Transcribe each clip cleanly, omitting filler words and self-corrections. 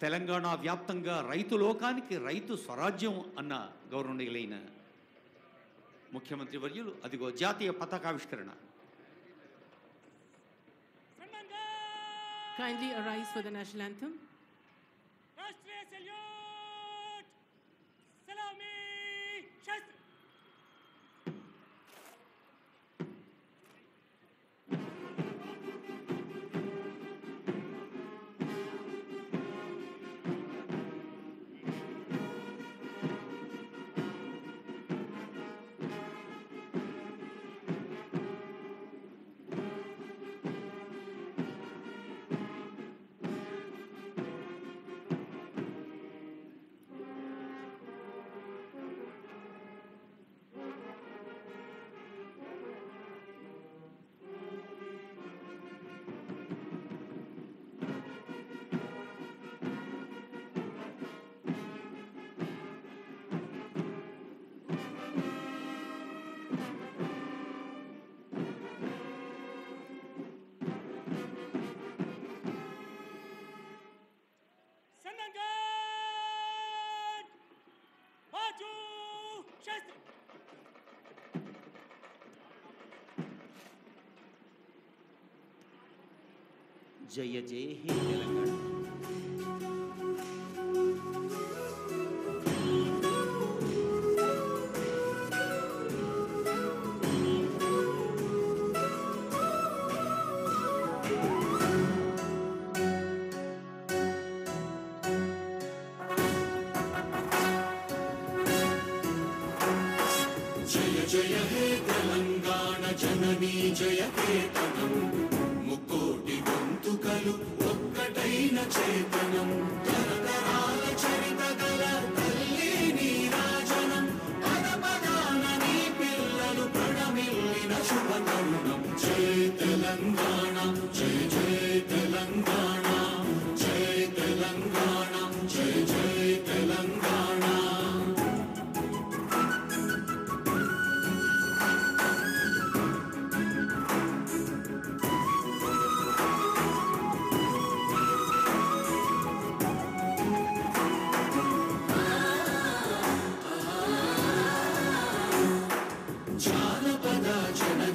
తెలంగాణ వ్యాప్తంగా రైతు లోకానికి రైతు స్వరాజ్యం అన్న గౌరవనీయులైన ముఖ్యమంత్రి వర్యులు అదిగో జాతీయ పతాకావిష్కరణ. Kindly arise for the national anthem. राष्ट्रीय सल्यूट सलामी शस्त्र. జయ జయ హే తెలంగాణ. జయ జయ హే తెలంగాణ జననీ జయ కేతనం ముక్కోటి గొంతుకలు ఒక్కటైన చేతనం తరతరాల చరిత గల తల్లి నీరాజనం పదపదాన నీ పిల్లలు ప్రణమిల్లిన శుభ తరుణం. జయ తెలంగాణ జయ జయ తెలంగాణ జయ తెలంగాణ జయ జయ తెలంగాణ.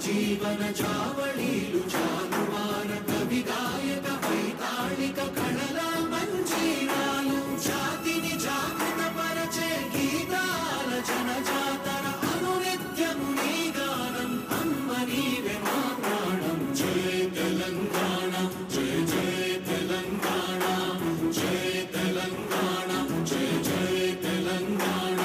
జీవన చావళీలు జానువార కవి గాయక వైతాళిక కళల మంజీరాలు జాతిని జాగృత పరచే గీతాల జనజాతర అనునిత్యము నీ గానం అమ్మ నీవే మా ప్రాణం. జయ తెలంగాణ జయ జయ తెలంగాణ జయ తెలంగాణ జయ జయ తెలంగాణ.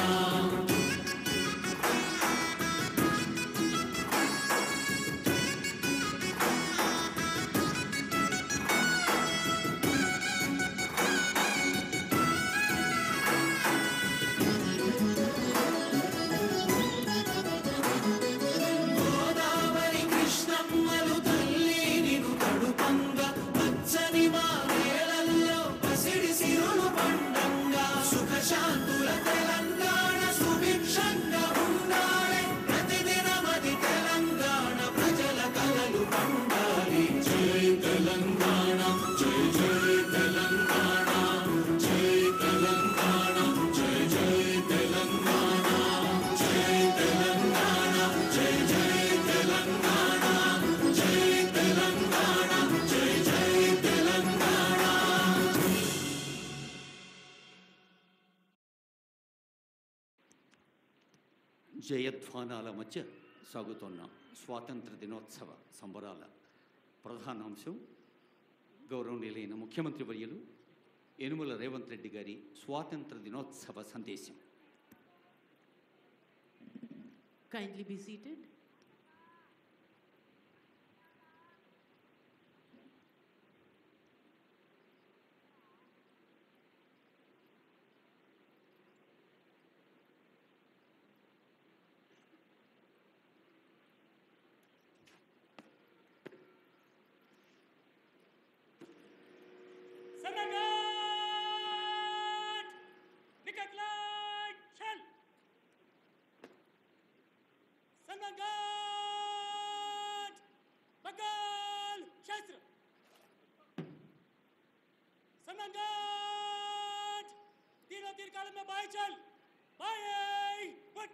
శాంతుల తెలంగాణ సుభిక్షంగా ఉండాలి ప్రతిదినమది తెలంగాణ ప్రజల కలలు పండాలి. జై తెలంగాణ జై జై తెలంగాణ జై తెలంగాణ జై జై తెలంగాణ జై తెలంగాణ జై జై తెలంగాణ జై తెలంగాణ జై జై తెలంగాణ. జయధ్వానాల మధ్య సాగుతున్న స్వాతంత్ర దినోత్సవ సంబరాల ప్రధానాంశం గౌరవనీయులైన ముఖ్యమంత్రి వర్యులు యనుమల రేవంత్ రెడ్డి గారి స్వాతంత్ర దినోత్సవ సందేశం. Kindly be seated. सम्राट तीनों तीन कालम में बाएं चल, बाएं फुट।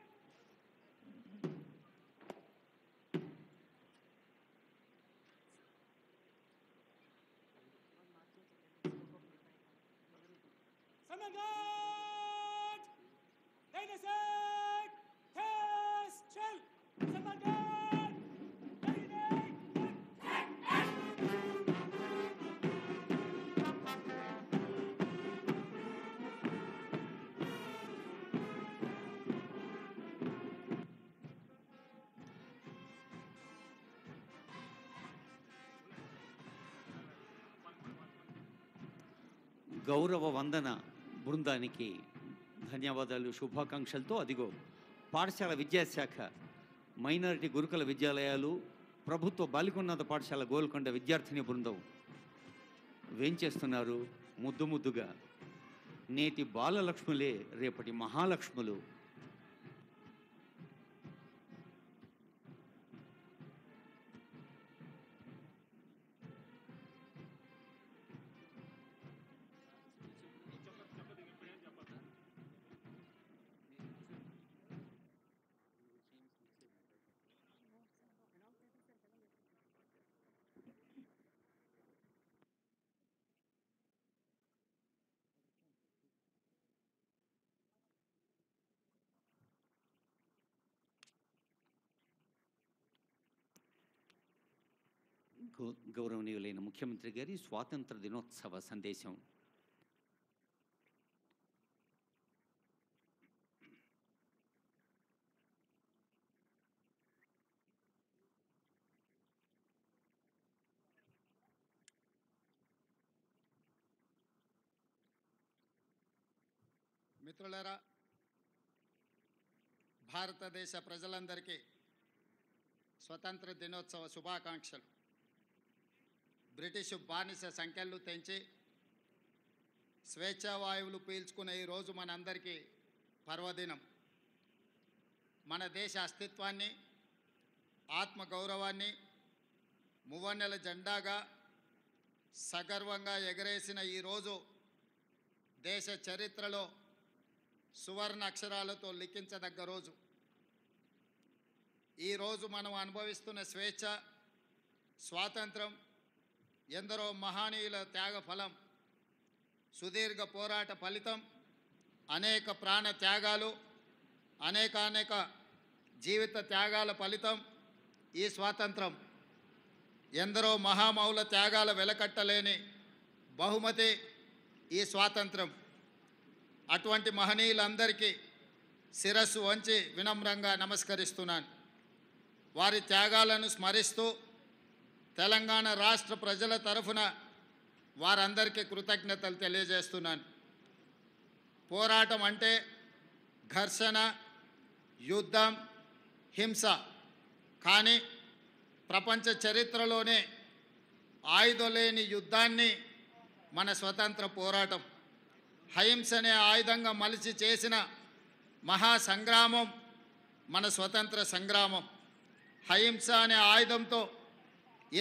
सम्राट, दाहिने साइड, फेस चल, सम्राट, दाहिने గౌరవ వందన బృందానికి ధన్యవాదాలు, శుభాకాంక్షలతో అదిగో పాఠశాల విద్యాశాఖ, మైనారిటీ గురుకుల విద్యాలయాలు, ప్రభుత్వ బాలికోన్నత పాఠశాల గోల్కొండ విద్యార్థిని బృందం వేంచేస్తున్నారు ముద్దు ముద్దుగా. నేటి బాలలక్ష్ములే రేపటి మహాలక్ష్ములు. గౌరవనీయులైన ముఖ్యమంత్రి గారి స్వాతంత్ర దినోత్సవ సందేశం. మిత్రులారా, భారతదేశ ప్రజలందరికీ స్వతంత్ర దినోత్సవ శుభాకాంక్షలు. బ్రిటిషు బానిస సంఖ్యలు తెంచి స్వేచ్ఛావాయువులు పీల్చుకునే ఈరోజు మనందరికీ పర్వదినం. మన దేశ అస్తిత్వాన్ని, ఆత్మగౌరవాన్ని మువ్వన్నెల జెండాగా సగర్వంగా ఎగరేసిన ఈరోజు దేశ చరిత్రలో సువర్ణ అక్షరాలతో లిఖించదగ్గ రోజు. ఈరోజు మనం అనుభవిస్తున్న స్వేచ్ఛ, స్వాతంత్రం ఎందరో మహనీయుల త్యాగ ఫలం, సుదీర్ఘ పోరాట ఫలితం, అనేక ప్రాణ త్యాగాలు, అనేక జీవిత త్యాగాల ఫలితం ఈ స్వాతంత్రం. ఎందరో మహామౌల త్యాగాల వెలకట్టలేని బహుమతి ఈ స్వాతంత్రం. అటువంటి మహనీయులందరికీ శిరస్సు వంచి వినమ్రంగా నమస్కరిస్తున్నాను. వారి త్యాగాలను స్మరిస్తూ తెలంగాణ రాష్ట్ర ప్రజల తరఫున వారందరికీ కృతజ్ఞతలు తెలియజేస్తున్నాను. పోరాటం అంటే ఘర్షణ, యుద్ధం, హింస. కానీ ప్రపంచ చరిత్రలోనే ఆయుధం లేని యుద్ధాన్ని మన స్వతంత్ర పోరాటం, అహింసనే ఆయుధంగా మలిచి చేసిన మహాసంగ్రామం మన స్వతంత్ర సంగ్రామం. అహింస అనే ఆయుధంతో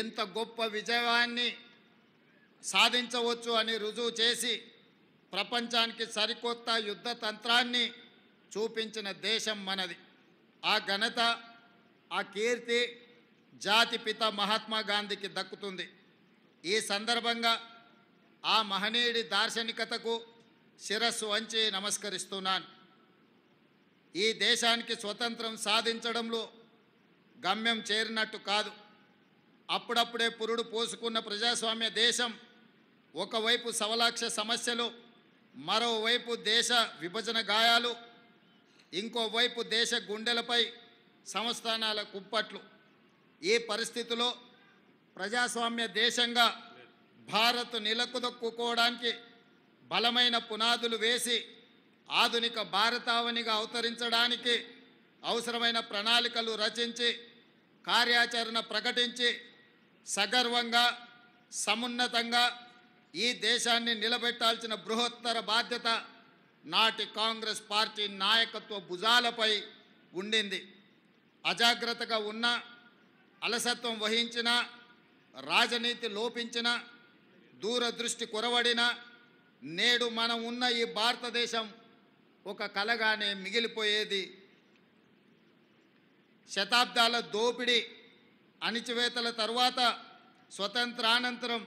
ఇంత గొప్ప విజయాన్ని సాధించవచ్చు అని రుజువు చేసి ప్రపంచానికి సరికొత్త యుద్ధ తంత్రాన్ని చూపించిన దేశం మనది. ఆ ఘనత, ఆ కీర్తి జాతిపిత మహాత్మా గాంధీకి దక్కుతుంది. ఈ సందర్భంగా ఆ మహనీయుడి దార్శనికతకు శిరస్సు వంచి నమస్కరిస్తున్నాను. ఈ దేశానికి స్వతంత్రం సాధించడంలో గమ్యం చేరినట్టు కాదు. అప్పుడప్పుడే పురుడు పోసుకున్న ప్రజాస్వామ్య దేశం ఒకవైపు సవలాక్ష సమస్యలు, మరోవైపు దేశ విభజన గాయాలు, ఇంకోవైపు దేశ గుండెలపై సంస్థానాల కుప్పట్లు. ఈ పరిస్థితిలో ప్రజాస్వామ్య దేశంగా భారత్ నిలకుదొక్కుకోవడానికి బలమైన పునాదులు వేసి ఆధునిక భారతావనిగా అవతరించడానికి అవసరమైన ప్రణాళికలు రచించి కార్యాచరణ ప్రకటించి సగర్వంగా, సమున్నతంగా ఈ దేశాన్ని నిలబెట్టాల్సిన బృహత్తర బాధ్యత నాటి కాంగ్రెస్ పార్టీ నాయకత్వ భుజాలపై ఉండింది. అజాగ్రత్తగా ఉన్న, అలసత్వం వహించిన, రాజనీతి లోపించిన, దూరదృష్టి కొరవడిన నేడు మనం ఉన్న ఈ భారతదేశం ఒక కలగానే మిగిలిపోయేది. శతాబ్దాల దోపిడీ అణిచివేతల తరువాత స్వతంత్రానంతరం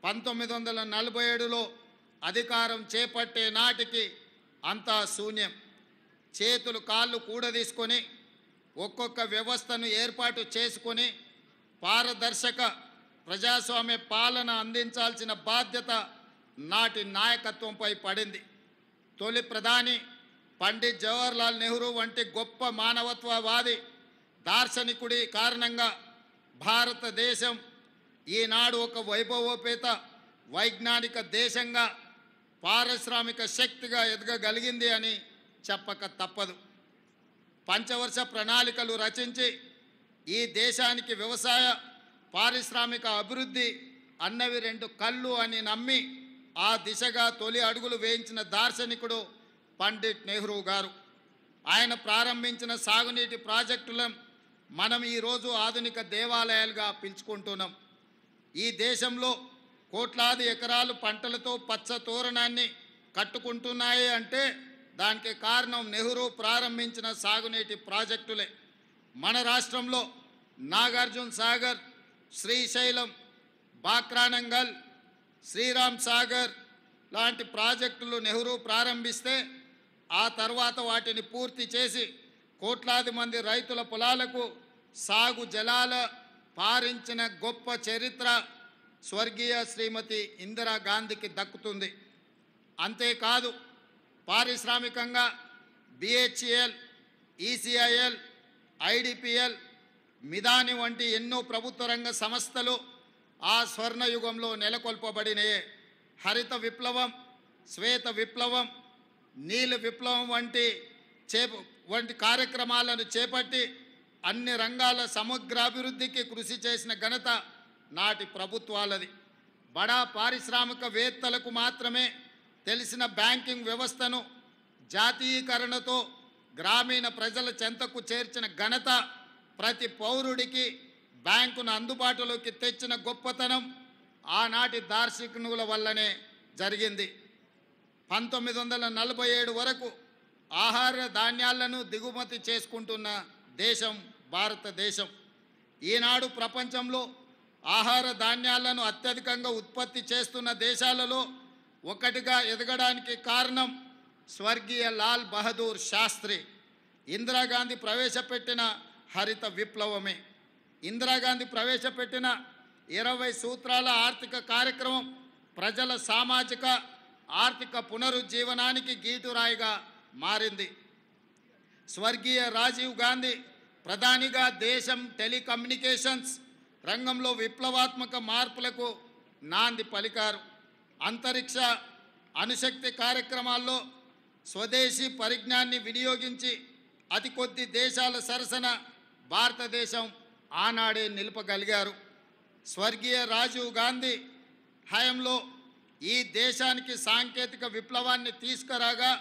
1947లో అధికారం చేపట్టే నాటికి అంతా శూన్యం. చేతులు కాళ్ళు కూడదీసుకొని ఒక్కొక్క వ్యవస్థను ఏర్పాటు చేసుకొని పారదర్శక ప్రజాస్వామ్య పాలన అందించాల్సిన బాధ్యత నాటి నాయకత్వంపై పడింది. తొలి ప్రధాని పండిట్ జవహర్లాల్ నెహ్రూ వంటి గొప్ప మానవత్వవాది దార్శనికుడి కారణంగా భారతదేశం ఈనాడు ఒక వైభవోపేత వైజ్ఞానిక దేశంగా పారిశ్రామిక శక్తిగా ఎదగగలిగింది అని చెప్పక తప్పదు. పంచవర్ష ప్రణాళికలు రచించి ఈ దేశానికి వ్యవసాయ పారిశ్రామిక అభివృద్ధి అన్నవి రెండు కళ్ళు అని నమ్మి ఆ దిశగా తొలి అడుగులు వేయించిన దార్శనికుడు పండిట్ నెహ్రూ గారు. ఆయన ప్రారంభించిన సాగునీటి ప్రాజెక్టులను మనం ఈరోజు ఆధునిక దేవాలయాలుగా పిలుచుకుంటున్నాం. ఈ దేశంలో కోట్లాది ఎకరాలు పంటలతో పచ్చ తోరణాన్ని కట్టుకుంటున్నాయి అంటే దానికి కారణం నెహ్రూ ప్రారంభించిన సాగునీటి ప్రాజెక్టులే. మన రాష్ట్రంలో నాగార్జున సాగర్, శ్రీశైలం, బాక్రానంగల్, శ్రీరామ్ సాగర్ లాంటి ప్రాజెక్టులు నెహ్రూ ప్రారంభిస్తే ఆ తర్వాత వాటిని పూర్తి చేసి కోట్లాది మంది రైతుల పొలాలకు సాగు జలాల పారించిన గొప్ప చరిత్ర స్వర్గీయ శ్రీమతి ఇందిరాగాంధీకి దక్కుతుంది. అంతేకాదు పారిశ్రామికంగా BHEL, ECIL, IDPL, మిదాని వంటి ఎన్నో ప్రభుత్వ రంగ సంస్థలు ఆ స్వర్ణయుగంలో నెలకొల్పబడినాయే. హరిత విప్లవం, శ్వేత విప్లవం, నీల విప్లవం వంటి కార్యక్రమాలను చేపట్టి అన్ని రంగాల సమగ్రాభివృద్ధికి కృషి చేసిన ఘనత నాటి ప్రభుత్వాలది. బడా పారిశ్రామికవేత్తలకు మాత్రమే తెలిసిన బ్యాంకింగ్ వ్యవస్థను జాతీయీకరణతో గ్రామీణ ప్రజల చెంతకు చేర్చిన ఘనత, ప్రతి పౌరుడికి బ్యాంకును అందుబాటులోకి తెచ్చిన గొప్పతనం ఆనాటి దార్శనికుల వల్లనే జరిగింది. 1947 వరకు ఆహార ధాన్యాలను దిగుమతి చేసుకుంటున్న దేశం భారతదేశం. ఈనాడు ప్రపంచంలో ఆహార ధాన్యాలను అత్యధికంగా ఉత్పత్తి చేస్తున్న దేశాలలో ఒకటిగా ఎదగడానికి కారణం స్వర్గీయ లాల్ బహదూర్ శాస్త్రి, ఇందిరాగాంధీ ప్రవేశపెట్టిన హరిత విప్లవమే. ఇందిరాగాంధీ ప్రవేశపెట్టిన 20 సూత్రాల ఆర్థిక కార్యక్రమం ప్రజల సామాజిక ఆర్థిక పునరుజ్జీవనానికి గీటురాయిగా మారింది. స్వర్గీయ రాజీవ్ గాంధీ ప్రధానిగా దేశం టెలికమ్యూనికేషన్స్ రంగంలో విప్లవాత్మక మార్పులకు నాంది పలికారు. అంతరిక్ష అణుశక్తి కార్యక్రమాల్లో స్వదేశీ పరిజ్ఞాన్ని వినియోగించి అతి కొద్ది దేశాల సరసన భారతదేశం ఆనాడే నిలపగలిగారు. స్వర్గీయ రాజీవ్ గాంధీ హయాంలో ఈ దేశానికి సాంకేతిక విప్లవాన్ని తీసుకురాగా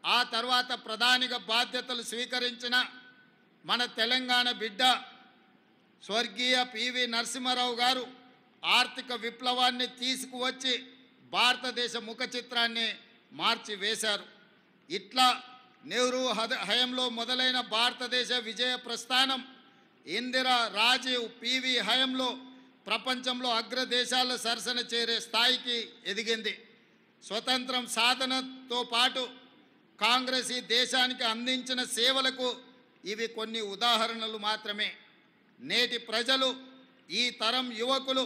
ఆ తర్వాత ప్రధానిగా బాధ్యతలు స్వీకరించిన మన తెలంగాణ బిడ్డ స్వర్గీయ PV నరసింహారావు గారు ఆర్థిక విప్లవాన్ని తీసుకువచ్చి భారతదేశ ముఖ చిత్రాన్ని మార్చివేశారు. ఇట్లా నెహ్రూ హయంలో మొదలైన భారతదేశ విజయ ప్రస్థానం ఇందిరా, రాజీవ్, PV హయంలో ప్రపంచంలో అగ్రదేశాల సరసన చేరే స్థాయికి ఎదిగింది. స్వతంత్రం సాధనతో పాటు కాంగ్రెస్ ఈ దేశానికి అందించిన సేవలకు ఇవి కొన్ని ఉదాహరణలు మాత్రమే. నేటి ప్రజలు, ఈ తరం యువకులు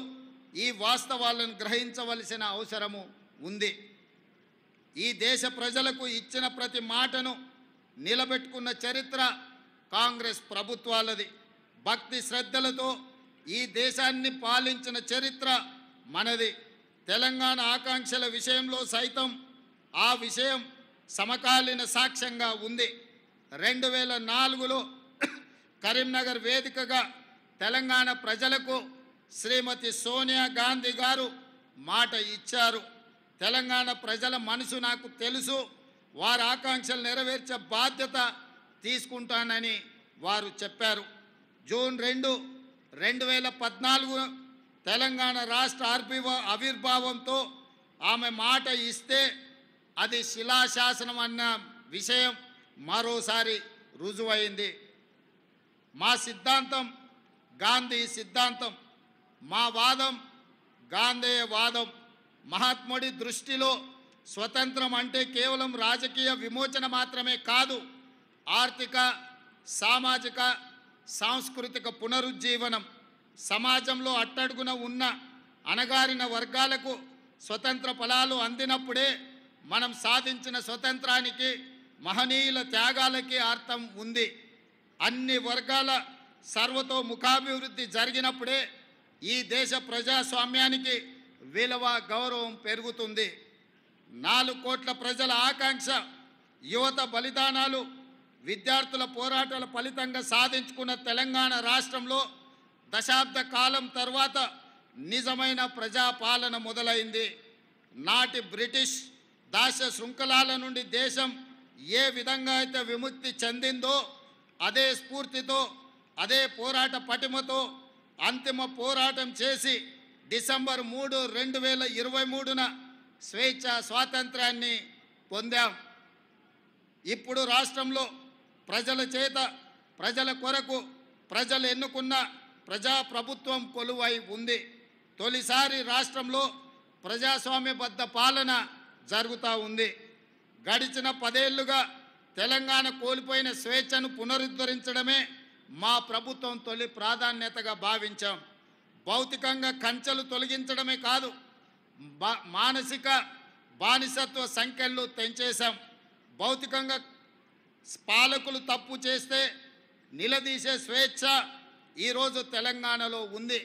ఈ వాస్తవాలను గ్రహించవలసిన అవసరము ఉంది. ఈ దేశ ప్రజలకు ఇచ్చిన ప్రతి మాటను నిలబెట్టుకున్న చరిత్ర కాంగ్రెస్ ప్రభుత్వాలది. భక్తి శ్రద్ధలతో ఈ దేశాన్ని పాలించిన చరిత్ర మనది. తెలంగాణ ఆకాంక్షల విషయంలో సైతం ఆ విషయం సమకాలీన సాక్ష్యంగా ఉంది. 2004లో కరీంనగర్ వేదికగా తెలంగాణ ప్రజలకు శ్రీమతి సోనియా గాంధీ గారు మాట ఇచ్చారు. తెలంగాణ ప్రజల మనసు నాకు తెలుసు, వారి ఆకాంక్షలు నెరవేర్చే బాధ్యత తీసుకుంటానని వారు చెప్పారు. జూన్ 2, 2014 తెలంగాణ రాష్ట్ర ఆవిర్భావంతో ఆమె మాట ఇస్తే అది శిలాశాసనం అన్న విషయం మరోసారి రుజువైంది. మా సిద్ధాంతం గాంధీ సిద్ధాంతం, మా వాదం గాంధేయ వాదం. మహాత్ముడి దృష్టిలో స్వతంత్రం అంటే కేవలం రాజకీయ విమోచన మాత్రమే కాదు, ఆర్థిక, సామాజిక, సాంస్కృతిక పునరుజ్జీవనం. సమాజంలో అట్టడుగున ఉన్న అణగారిన వర్గాలకు స్వతంత్ర ఫలాలు అందినప్పుడే మనం సాధించిన స్వతంత్రానికి, మహనీయుల త్యాగాలకి అర్థం ఉంది. అన్ని వర్గాల సర్వతోముఖాభివృద్ధి జరిగినప్పుడే ఈ దేశ ప్రజాస్వామ్యానికి విలువ, గౌరవం పెరుగుతుంది. 4 కోట్ల ప్రజల ఆకాంక్ష, యువత బలిదానాలు, విద్యార్థుల పోరాటాల ఫలితంగా సాధించుకున్న తెలంగాణ రాష్ట్రంలో దశాబ్ద కాలం తర్వాత నిజమైన ప్రజాపాలన మొదలైంది. నాటి బ్రిటిష్ దాస్య శృంఖలాల నుండి దేశం ఏ విధంగా అయితే విముక్తి చెందిందో అదే స్ఫూర్తితో, అదే పోరాట పటిమతో అంతిమ పోరాటం చేసి డిసెంబర్ 3, 2023న స్వేచ్ఛ స్వాతంత్రాన్ని పొందాం. ఇప్పుడు రాష్ట్రంలో ప్రజల చేత, ప్రజల కొరకు, ప్రజలు ఎన్నుకున్న ప్రజాప్రభుత్వం కొలువై ఉంది. తొలిసారి రాష్ట్రంలో ప్రజాస్వామ్యబద్ధ పాలన జరుగుతూ ఉంది. గడిచిన 10 ఏళ్లుగా తెలంగాణ కోల్పోయిన స్వేచ్ఛను పునరుద్ధరించడమే మా ప్రభుత్వం తొలి ప్రాధాన్యతగా భావించాం. భౌతికంగా కంచెలు తొలగించడమే కాదు, మానసిక బానిసత్వ సంఖ్యలు తెంచేశాం. భౌతికంగా పాలకులు తప్పు చేస్తే నిలదీసే స్వేచ్ఛ ఈరోజు తెలంగాణలో ఉంది.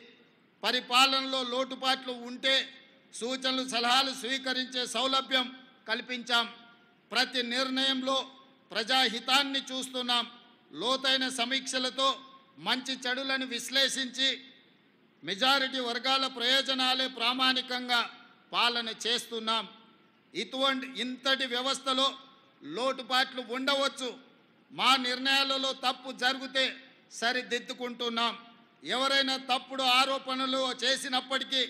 పరిపాలనలో లోటుపాట్లు ఉంటే సూచనలు, సలహాలు స్వీకరించే సౌలభ్యం కల్పించాం. ప్రతి నిర్ణయంలో ప్రజాహితాన్ని చూస్తున్నాం. లోతైన సమీక్షలతో మంచి చెడులను విశ్లేషించి మెజారిటీ వర్గాల ప్రయోజనాలే ప్రామాణికంగా పాలన చేస్తున్నాం. ఇంతటి వ్యవస్థలో లోటుపాట్లు ఉండవచ్చు. మా నిర్ణయాలలో తప్పు జరిగితే సరిదిద్దుకుంటున్నాం. ఎవరైనా తప్పుడు ఆరోపణలు చేసినప్పటికీ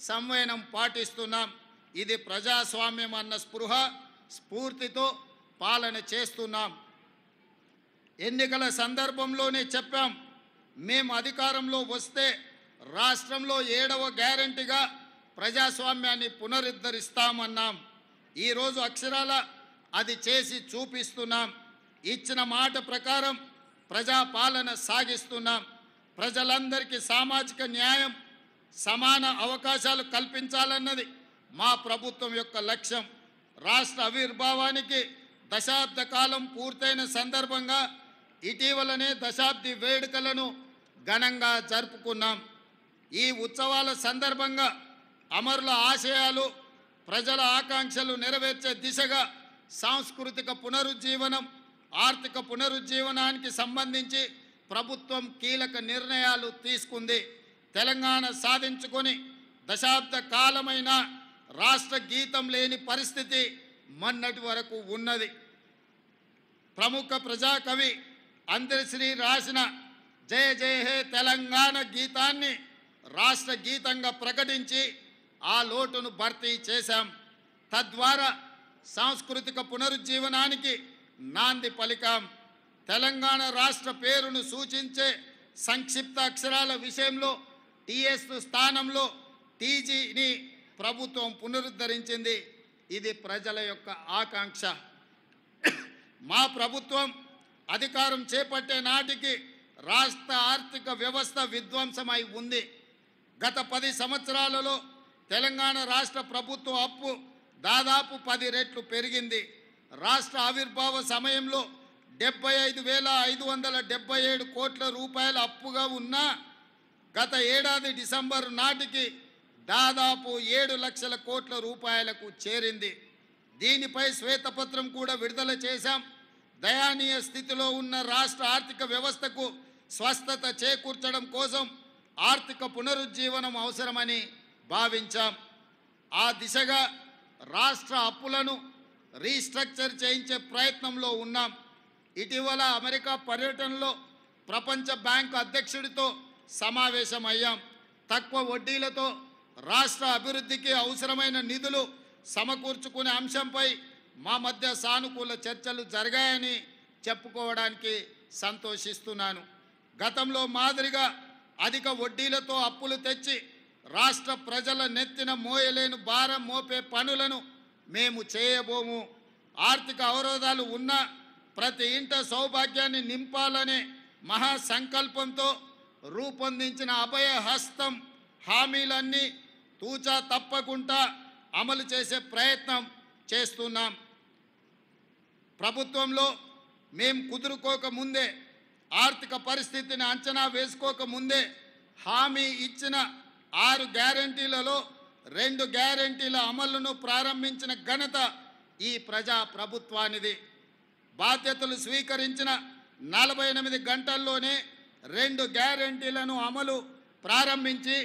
సంవయనం పాటిస్తున్నాం. ఇది ప్రజాస్వామ్యం అన్న స్ఫూర్తితో పాలన చేస్తున్నాం. ఎన్నికల సందర్భంలోనే చెప్పాం, మేము అధికారంలో వస్తే రాష్ట్రంలో 7వ గ్యారంటీగా ప్రజాస్వామ్యాన్ని పునరుద్ధరిస్తామన్నాం. ఈరోజు అక్షరాల అది చేసి చూపిస్తున్నాం. ఇచ్చిన మాట ప్రకారం ప్రజాపాలన సాగిస్తున్నాం. ప్రజలందరికీ సామాజిక న్యాయం, సమాన అవకాశాలు కల్పించాలన్నది మా ప్రభుత్వం యొక్క లక్ష్యం. రాష్ట్ర ఆవిర్భావానికి దశాబ్ద కాలం పూర్తయిన సందర్భంగా ఇటీవలనే దశాబ్ది వేడుకలను ఘనంగా జరుపుకున్నాం. ఈ ఉత్సవాల సందర్భంగా అమరుల ఆశయాలు, ప్రజల ఆకాంక్షలు నెరవేర్చే దిశగా సాంస్కృతిక పునరుజ్జీవనం, ఆర్థిక పునరుజ్జీవనానికి సంబంధించి ప్రభుత్వం కీలక నిర్ణయాలు తీసుకుంది. తెలంగాణ సాధించుకొని దశాబ్ద కాలమైన రాష్ట్ర గీతం లేని పరిస్థితి మొన్నటి వరకు ఉన్నది. ప్రముఖ ప్రజాకవి అందరిశ్రీ రాసిన జయ జయ హే తెలంగాణ గీతాన్ని రాష్ట్ర గీతంగా ప్రకటించి ఆ లోటును భర్తీ చేశాం. తద్వారా సాంస్కృతిక పునరుజ్జీవనానికి నాంది పలికాం. తెలంగాణ రాష్ట్ర పేరును సూచించే సంక్షిప్త అక్షరాల విషయంలో టీఎస్ స్థానంలో టీజీని ప్రభుత్వం పునరుద్ధరించింది. ఇది ప్రజల యొక్క ఆకాంక్ష. మా ప్రభుత్వం అధికారం చేపట్టే నాటికి రాష్ట్ర ఆర్థిక వ్యవస్థ విధ్వంసమై ఉంది. గత 10 సంవత్సరాలలో తెలంగాణ రాష్ట్ర ప్రభుత్వ అప్పు దాదాపు 10 రెట్లు పెరిగింది. రాష్ట్ర ఆవిర్భావ సమయంలో 75,577 కోట్ల రూపాయల అప్పుగా ఉన్న గత ఏడాది డిసెంబర్ నాటికి దాదాపు 7 లక్షల కోట్ల రూపాయలకు చేరింది. దీనిపై శ్వేతపత్రం కూడా విడుదల చేశాం. దయానీయ స్థితిలో ఉన్న రాష్ట్ర ఆర్థిక వ్యవస్థకు స్వస్థత చేకూర్చడం కోసం ఆర్థిక పునరుజ్జీవనం అవసరమని భావించాం. ఆ దిశగా రాష్ట్ర అప్పులను రీస్ట్రక్చర్ చేయించే ప్రయత్నంలో ఉన్నాం. ఇటీవల అమెరికా పర్యటనలో ప్రపంచ బ్యాంకు అధ్యక్షుడితో సమావేశమయ్యాం. తక్కువ వడ్డీలతో రాష్ట్ర అభివృద్ధికి అవసరమైన నిధులు సమకూర్చుకునే అంశంపై మా మధ్య సానుకూల చర్చలు జరిగాయని చెప్పుకోవడానికి సంతోషిస్తున్నాను. గతంలో మాదిరిగా అధిక వడ్డీలతో అప్పులు తెచ్చి రాష్ట్ర ప్రజల నెత్తిన మోయలేని భారం మోపే పనులను మేము చేయబోము. ఆర్థిక అవరోధాలు ఉన్నా ప్రతి ఇంట సౌభాగ్యాన్ని నింపాలనే మహాసంకల్పంతో రూపొందించిన అభయ హస్తం హామీలన్నీ తూచా తప్పకుండా అమలు చేసే ప్రయత్నం చేస్తున్నాం. ప్రభుత్వంలో మేము కుదురుకోకముందే, ఆర్థిక పరిస్థితిని అంచనా వేసుకోకముందే హామీ ఇచ్చిన 6 గ్యారంటీలలో 2 గ్యారంటీల అమలును ప్రారంభించిన ఘనత ఈ ప్రజా ప్రభుత్వానిది. బాధ్యతలు స్వీకరించిన 48 గంటల్లోనే 2 గ్యారంటీలను అమలు ప్రారంభించి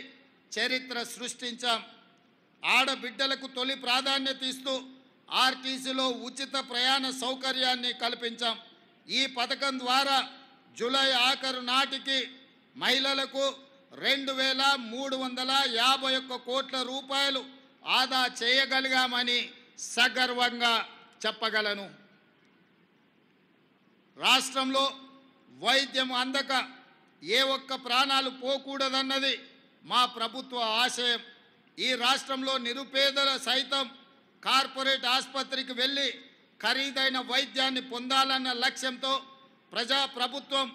చరిత్ర సృష్టించాం. ఆడబిడ్డలకు తొలి ప్రాధాన్యత ఇస్తూ ఆర్టీసీలో ఉచిత ప్రయాణ సౌకర్యాన్ని కల్పించాం. ఈ పథకం ద్వారా జూలై ఆఖరు నాటికి మహిళలకు 2,351 కోట్ల రూపాయలు ఆదా చేయగలిగామని సగర్వంగా చెప్పగలను. రాష్ట్రంలో వైద్యం అందక ఏ ఒక్క ప్రాణాలు పోకూడదన్నది మా ప్రభుత్వ ఆశయం. ఈ రాష్ట్రంలో నిరుపేదల సైతం కార్పొరేట్ ఆసుపత్రికి వెళ్ళి ఖరీదైన వైద్యాన్ని పొందాలన్న లక్ష్యంతో ప్రజా ప్రభుత్వం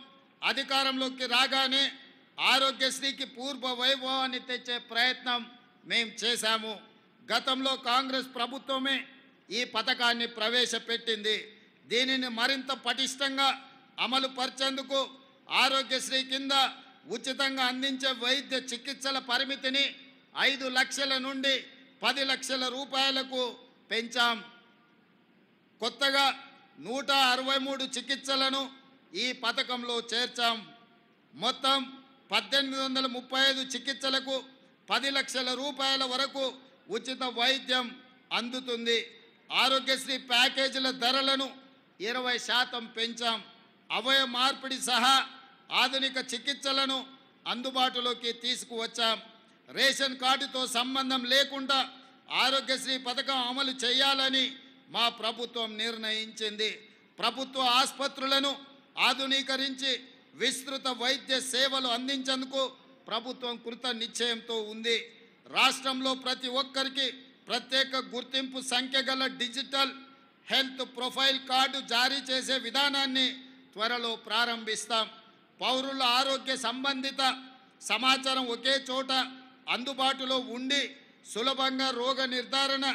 అధికారంలోకి రాగానే ఆరోగ్యశ్రీకి పూర్వ వైభవాన్ని తెచ్చే ప్రయత్నం మేము చేశాము. గతంలో కాంగ్రెస్ ప్రభుత్వమే ఈ పథకాన్ని ప్రవేశపెట్టింది. దీనిని మరింత పటిష్టంగా అమలు పరిచేందుకు ఆరోగ్యశ్రీ కింద ఉచితంగా అందించే వైద్య చికిత్సల పరిమితిని 5 లక్షల నుండి 10 లక్షల రూపాయలకు పెంచాం. కొత్తగా 163 చికిత్సలను ఈ పథకంలో చేర్చాం. మొత్తం 1835 చికిత్సలకు 10 లక్షల రూపాయల వరకు ఉచిత వైద్యం అందుతుంది. ఆరోగ్యశ్రీ ప్యాకేజీల ధరలను 20% పెంచాం. అవయవ మార్పిడి సహా ఆధునిక చికిత్సలను అందుబాటులోకి తీసుకువచ్చాం. రేషన్ కార్డుతో సంబంధం లేకుండా ఆరోగ్యశ్రీ పథకం అమలు చేయాలని మా ప్రభుత్వం నిర్ణయించింది. ప్రభుత్వ ఆసుపత్రులను ఆధునీకరించి విస్తృత వైద్య సేవలు అందించేందుకు ప్రభుత్వం కృత నిశ్చయంతో ఉంది. రాష్ట్రంలో ప్రతి ఒక్కరికి ప్రత్యేక గుర్తింపు సంఖ్య గల డిజిటల్ హెల్త్ ప్రొఫైల్ కార్డు జారీ చేసే విధానాన్ని త్వరలో ప్రారంభిస్తాం. పౌరుల ఆరోగ్య సంబంధిత సమాచారం ఒకే చోట అందుబాటులో ఉండి సులభంగా రోగ నిర్ధారణ,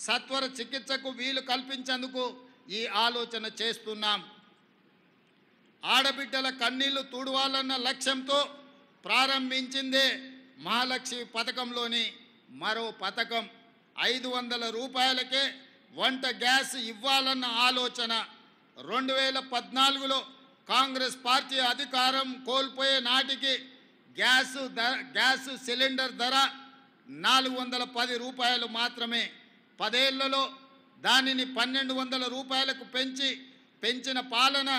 సత్వర చికిత్సకు వీలు కల్పించేందుకు ఈ ఆలోచన చేస్తున్నాం. ఆడబిడ్డల కన్నీళ్లు తుడవాలన్న లక్ష్యంతో ప్రారంభించిందే మహాలక్ష్మి పథకంలోని మరో పథకం. 500 రూపాయలకే వంట గ్యాస్ ఇవ్వాలన్న ఆలోచన. 2014లో కాంగ్రెస్ పార్టీ అధికారం కోల్పోయే నాటికి గ్యాస్ సిలిండర్ ధర 410 రూపాయలు మాత్రమే. 10 ఏళ్లలో దానిని 1200 రూపాయలకు పెంచిన పాలన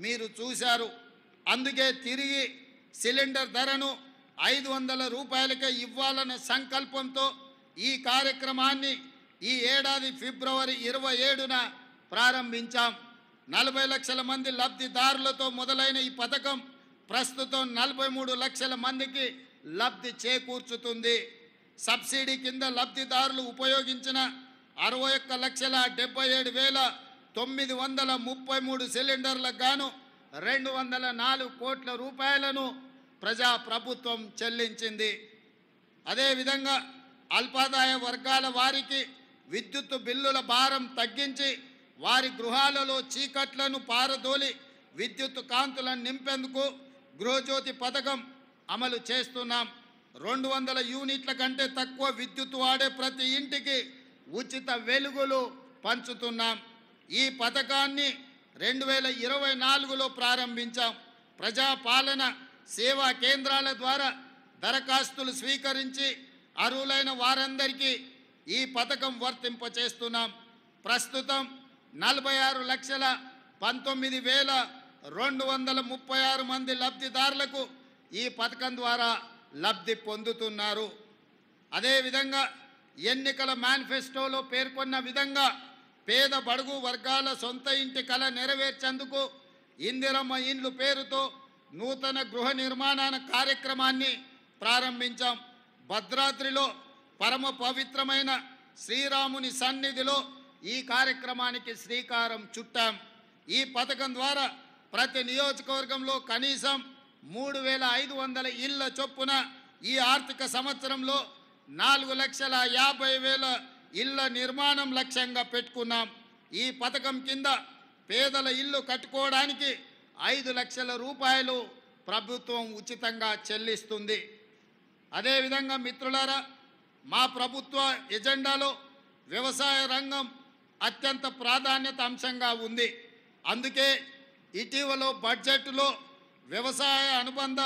మీరు చూశారు. అందుకే తిరిగి సిలిండర్ ధరను 500 రూపాయలకే ఇవ్వాలన్న సంకల్పంతో ఈ కార్యక్రమాన్ని ఈ ఏడాది ఫిబ్రవరి 27న ప్రారంభించాం. 40 లక్షల మంది లబ్ధిదారులతో మొదలైన ఈ పథకం ప్రస్తుతం 43 లక్షల మందికి లబ్ధి చేకూర్చుతుంది. సబ్సిడీ కింద లబ్ధిదారులు ఉపయోగించిన 61,77,933 సిలిండర్లకు గాను 204 కోట్ల రూపాయలను ప్రజా ప్రభుత్వం చెల్లించింది. అదేవిధంగా అల్పాదాయ వర్గాల వారికి విద్యుత్ బిల్లుల భారం తగ్గించి వారి గృహాలలో చీకట్లను పారదోలి విద్యుత్ కాంతులను నింపేందుకు గృహజ్యోతి పథకం అమలు చేస్తున్నాం. 200 యూనిట్ల కంటే తక్కువ విద్యుత్ వాడే ప్రతి ఇంటికి ఉచిత వెలుగులు పంచుతున్నాం. ఈ పథకాన్ని 2024లో ప్రారంభించాం. ప్రజాపాలన సేవా కేంద్రాల ద్వారా దరఖాస్తులు స్వీకరించి అర్హులైన వారందరికీ ఈ పథకం వర్తింపచేస్తున్నాం. ప్రస్తుతం 46,19,236 మంది లబ్ధిదారులకు ఈ పథకం ద్వారా లబ్ధి పొందుతున్నారు. అదేవిధంగా ఎన్నికల మేనిఫెస్టోలో పేర్కొన్న విధంగా పేద బడుగు వర్గాల సొంత ఇంటి కల నెరవేర్చేందుకు ఇందిరమ్మ ఇండ్లు పేరుతో నూతన గృహ నిర్మాణ కార్యక్రమాన్ని ప్రారంభించాం. భద్రాద్రిలో పరమ పవిత్రమైన శ్రీరాముని సన్నిధిలో ఈ కార్యక్రమానికి శ్రీకారం చుట్టాం. ఈ పథకం ద్వారా ప్రతి నియోజకవర్గంలో కనీసం 3,500 ఇళ్ల చొప్పున ఈ ఆర్థిక సంవత్సరంలో 4,50,000 ఇళ్ల నిర్మాణం లక్ష్యంగా పెట్టుకున్నాం. ఈ పథకం కింద పేదల ఇల్లు కట్టుకోవడానికి 5 లక్షల రూపాయలు ప్రభుత్వం ఉచితంగా చెల్లిస్తుంది. అదేవిధంగా మిత్రులారా, మా ప్రభుత్వ ఎజెండాలో వ్యవసాయ రంగం అత్యంత ప్రాధాన్యత అంశంగా ఉంది. అందుకే ఇటీవల బడ్జెట్లో వ్యవసాయ అనుబంధ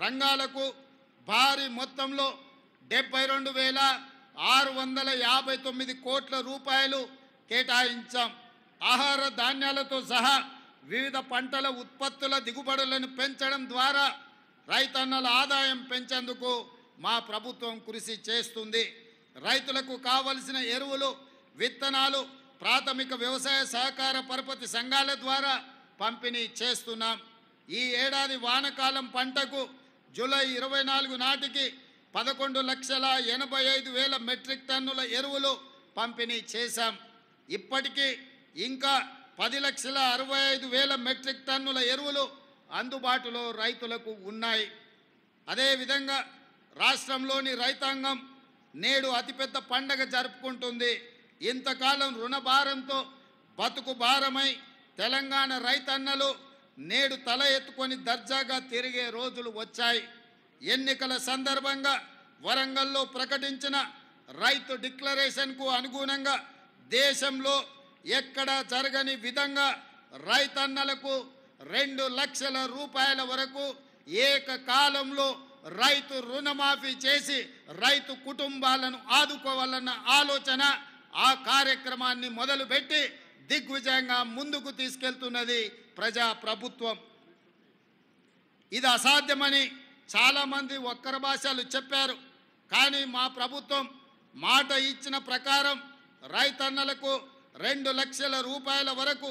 రంగాలకు భారీ మొత్తంలో 72,659 కోట్ల రూపాయలు కేటాయించాం. ఆహార ధాన్యాలతో సహా వివిధ పంటల ఉత్పత్తుల దిగుబడులను పెంచడం ద్వారా రైతన్నల ఆదాయం పెంచేందుకు మా ప్రభుత్వం కృషి చేస్తుంది. రైతులకు కావలసిన ఎరువులు, విత్తనాలు ప్రాథమిక వ్యవసాయ సహకార పరపతి సంఘాల ద్వారా పంపిణీ చేస్తున్నాం. ఈ ఏడాది వానాకాలం పంటకు జూలై 24 నాటికి 11,85,000 మెట్రిక్ టన్నుల ఎరువులు పంపిణీ చేశాం. ఇప్పటికీ ఇంకా 10,65,000 మెట్రిక్ టన్నుల ఎరువులు అందుబాటులో రైతులకు ఉన్నాయి. అదేవిధంగా రాష్ట్రంలోని రైతాంగం నేడు అతిపెద్ద పండగ జరుపుకుంటుంది. ఇంతకాలం రుణభారంతో బతుకు భారమై తెలంగాణ రైతన్నలు నేడు తల ఎత్తుకొని దర్జాగా తిరిగే రోజులు వచ్చాయి. ఎన్నికల సందర్భంగా వరంగల్లో ప్రకటించిన రైతు డిక్లరేషన్కు అనుగుణంగా దేశంలో ఎక్కడా జరగని విధంగా రైతన్నలకు 2 లక్షల రూపాయల వరకు ఏకకాలంలో రైతు రుణమాఫీ చేసి రైతు కుటుంబాలను ఆదుకోవాలన్న ఆలోచన, ఆ కార్యక్రమాన్ని మొదలుపెట్టి దిగ్విజయంగా ముందుకు తీసుకెళ్తున్నది ప్రజా ప్రభుత్వం. ఇది అసాధ్యమని చాలామంది వక్ర భాషలు చెప్పారు. కానీ మా ప్రభుత్వం మాట ఇచ్చిన ప్రకారం రైతన్నలకు 2 లక్షల రూపాయల వరకు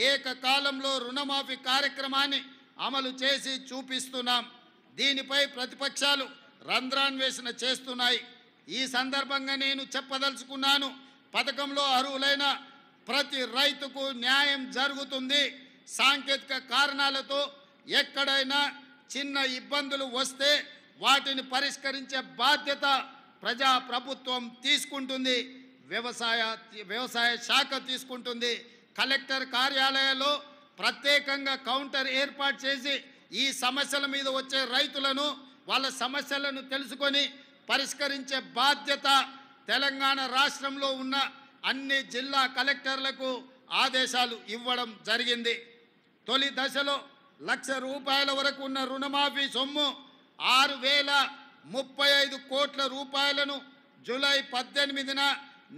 ఏకకాలంలో రుణమాఫీ కార్యక్రమాన్ని అమలు చేసి చూపిస్తున్నాం. దీనిపై ప్రతిపక్షాలు రంధ్రాన్వేషణ చేస్తున్నాయి. ఈ సందర్భంగా నేను చెప్పదలుచుకున్నాను, పథకంలో అర్హులైన ప్రతి రైతుకు న్యాయం జరుగుతుంది. సాంకేతిక కారణాలతో ఎక్కడైనా చిన్న ఇబ్బందులు వస్తే వాటిని పరిష్కరించే బాధ్యత ప్రజా ప్రభుత్వం తీసుకుంటుంది, వ్యవసాయ శాఖ తీసుకుంటుంది. కలెక్టర్ కార్యాలయాల్లో ప్రత్యేకంగా కౌంటర్ ఏర్పాటు చేసి ఈ సమస్యల మీద వచ్చే రైతులను, వాళ్ళ సమస్యలను తెలుసుకొని పరిష్కరించే బాధ్యత తెలంగాణ రాష్ట్రంలో ఉన్న అన్ని జిల్లా కలెక్టర్లకు ఆదేశాలు ఇవ్వడం జరిగింది. తొలి దశలో 1,00,000 రూపాయల వరకు ఉన్న రుణమాఫీ సొమ్ము 6,035 కోట్ల రూపాయలను జూలై 18న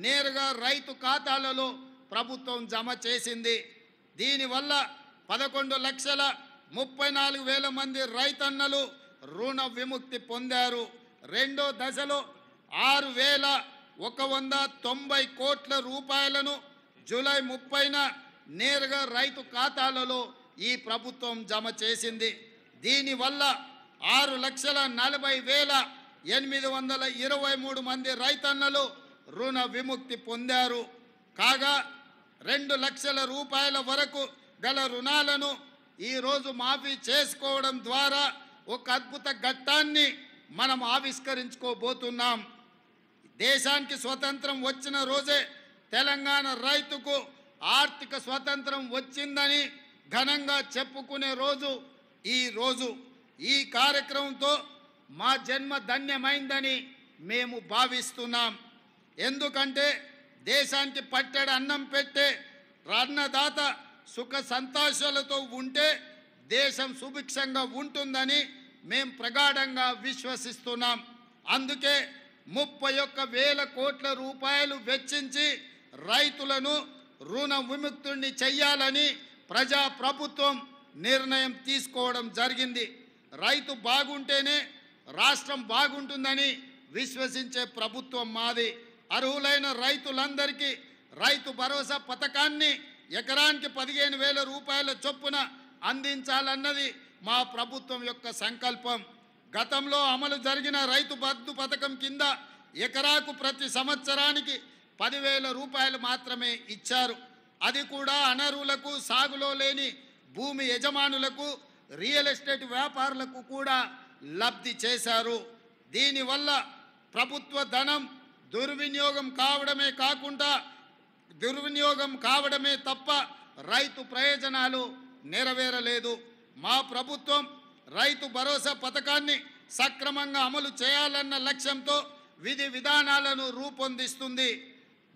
నేరుగా రైతు ఖాతాలలో ప్రభుత్వం జమ చేసింది. దీనివల్ల 11,34,000 మంది రైతన్నలు రుణ విముక్తి పొందారు. రెండో దశలో 6,190 కోట్ల రూపాయలను జూలై 30న నేరుగా రైతు ఖాతాలలో ఈ ప్రభుత్వం జమ చేసింది. దీనివల్ల 6,40,823 మంది రైతన్నలు రుణ విముక్తి పొందారు. కాగా 2 లక్షల రూపాయల వరకు గల రుణాలను ఈరోజు మాఫీ చేసుకోవడం ద్వారా ఒక అద్భుత ఘట్టాన్ని మనం ఆవిష్కరించుకోబోతున్నాం. దేశానికి స్వతంత్రం వచ్చిన రోజే తెలంగాణ రైతుకు ఆర్థిక స్వతంత్రం వచ్చిందని ఘనంగా చెప్పుకునే రోజు ఈ రోజు. ఈ కార్యక్రమంతో మా జన్మ ధన్యమైందని మేము భావిస్తున్నాం. ఎందుకంటే దేశానికి పట్టెడు అన్నం పెట్టే అన్నదాత సుఖ సంతోషాలతో ఉంటే దేశం సుభిక్షంగా ఉంటుందని మేము ప్రగాఢంగా విశ్వసిస్తున్నాం. అందుకే 31,000 కోట్ల రూపాయలు వెచ్చించి రైతులను రుణ విముక్తుల్ని చెయ్యాలని ప్రజా ప్రభుత్వం నిర్ణయం తీసుకోవడం జరిగింది. రైతు బాగుంటేనే రాష్ట్రం బాగుంటుందని విశ్వసించే ప్రభుత్వం మాది. అర్హులైన రైతులందరికీ రైతు భరోసా పథకాన్ని ఎకరానికి 15,000 రూపాయల చొప్పున అందించాలన్నది మా ప్రభుత్వం యొక్క సంకల్పం. గతంలో అమలు జరిగిన రైతు బంధు పథకం కింద ఎకరాకు ప్రతి సంవత్సరానికి 10,000 రూపాయలు మాత్రమే ఇచ్చారు. అది కూడా అనర్హులకు, సాగులో లేని భూమి యజమానులకు, రియల్ ఎస్టేట్ వ్యాపారులకు కూడా లబ్ధి చేశారు. దీనివల్ల ప్రభుత్వ ధనం దుర్వినియోగం కావడమే తప్ప రైతు ప్రయోజనాలు నెరవేరలేదు. మా ప్రభుత్వం రైతు భరోసా పథకాన్ని సక్రమంగా అమలు చేయాలన్న లక్ష్యంతో విధి విధానాలను రూపొందిస్తుంది.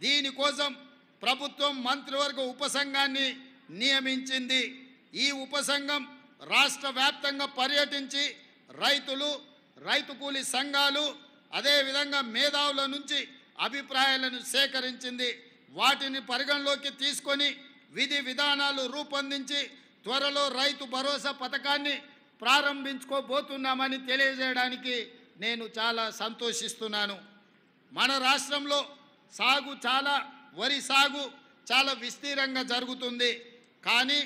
దీనికోసం ప్రభుత్వం మంత్రివర్గ ఉపసంఘాన్ని నియమించింది. ఈ ఉపసంఘం రాష్ట్ర వ్యాప్తంగా పర్యటించి రైతులు, రైతు కూలీ సంఘాలు, అదేవిధంగా మేధావుల నుంచి అభిప్రాయాలను సేకరించింది. వాటిని పరిగణలోకి తీసుకొని విధి విధానాలు రూపొందించి త్వరలో రైతు భరోసా పథకాన్ని ప్రారంభించుకోబోతున్నామని తెలియజేయడానికి నేను చాలా సంతోషిస్తున్నాను. మన రాష్ట్రంలో వరి సాగు చాలా విస్తీర్ణంగా జరుగుతుంది. కానీ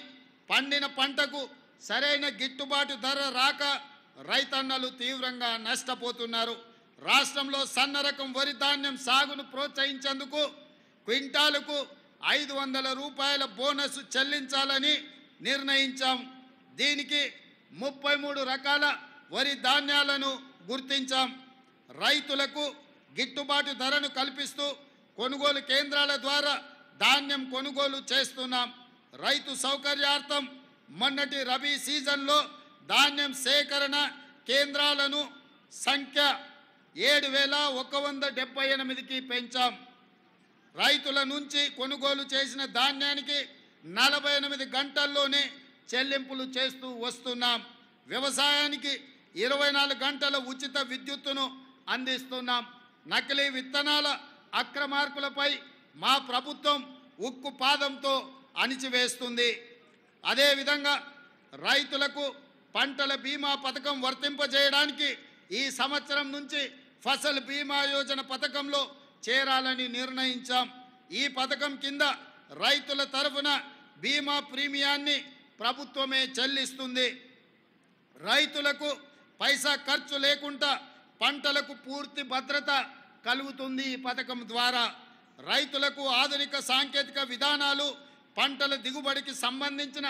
పండిన పంటకు సరైన గిట్టుబాటు ధర రాక రైతన్నలు తీవ్రంగా నష్టపోతున్నారు. రాష్ట్రంలో సన్న రకం వరి ధాన్యం సాగును ప్రోత్సహించేందుకు క్వింటాలకు 500 రూపాయల బోనస్ చెల్లించాలని నిర్ణయించాం. దీనికి 33 రకాల వరి ధాన్యాలను గుర్తించాం. రైతులకు గిట్టుబాటు ధరను కల్పిస్తూ కొనుగోలు కేంద్రాల ద్వారా ధాన్యం కొనుగోలు చేస్తున్నాం. రైతు సౌకర్యార్థం మొన్నటి రబీ సీజన్లో ధాన్యం సేకరణ కేంద్రాలను సంఖ్య 7,178కి పెంచాం. రైతుల నుంచి కొనుగోలు చేసిన ధాన్యానికి 48 గంటల్లోనే చెల్లింపులు చేస్తూ వస్తున్నాం. వ్యవసాయానికి 24 గంటల ఉచిత విద్యుత్తును అందిస్తున్నాం. నకిలీ విత్తనాల అక్రమార్కులపై మా ప్రభుత్వం ఉక్కు పాదంతో అణిచివేస్తుంది. అదేవిధంగా రైతులకు పంటల బీమా పథకం వర్తింపజేయడానికి ఈ సంవత్సరం నుంచి ఫసల్ బీమా యోజన పథకంలో చేరాలని నిర్ణయించాం. ఈ పథకం కింద రైతుల తరఫున బీమా ప్రీమియాన్ని ప్రభుత్వమే చెల్లిస్తుంది. రైతులకు పైసా ఖర్చు లేకుండా పంటలకు పూర్తి భద్రత కలుగుతుంది. ఈ పథకం ద్వారా రైతులకు ఆధునిక సాంకేతిక విధానాలు, పంటల దిగుబడికి సంబంధించిన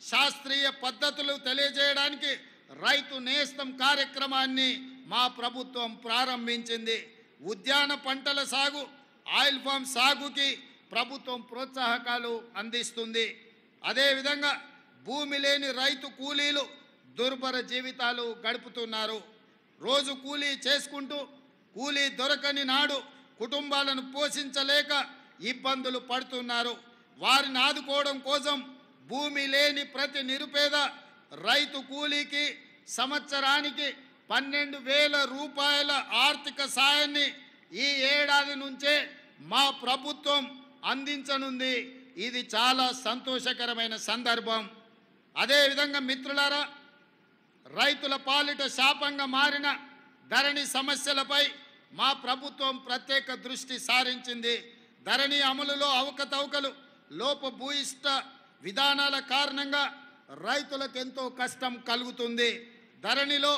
శాస్త్రీయ పద్ధతులు తెలియజేయడానికి రైతు నేస్తం కార్యక్రమాన్ని మా ప్రభుత్వం ప్రారంభించింది. ఉద్యాన పంటల సాగు, ఆయిల్ ఫామ్ సాగుకి ప్రభుత్వం ప్రోత్సాహకాలు అందిస్తుంది. అదేవిధంగా భూమి లేని రైతు కూలీలు దుర్భర జీవితాలు గడుపుతున్నారు. రోజు కూలీ చేసుకుంటూ కూలీ దొరకని నాడు కుటుంబాలను పోషించలేక ఇబ్బందులు పడుతున్నారు. వారిని ఆదుకోవడం కోసం భూమి లేని ప్రతి నిరుపేద రైతు కూలీకి సంవత్సరానికి 12,000 రూపాయల ఆర్థిక సాయాన్ని ఈ ఏడాది నుంచే మా ప్రభుత్వం అందించనుంది. ఇది చాలా సంతోషకరమైన సందర్భం. అదేవిధంగా మిత్రులారా, రైతుల పాలిట శాపంగా మారిన ధరణి సమస్యలపై మా ప్రభుత్వం ప్రత్యేక దృష్టి సారించింది. ధరణి అమలులో అవకతవకలు, లోపభూయిష్ట విధానాల కారణంగా రైతులకు ఎంతో కష్టం కలుగుతుంది. ధరణిలో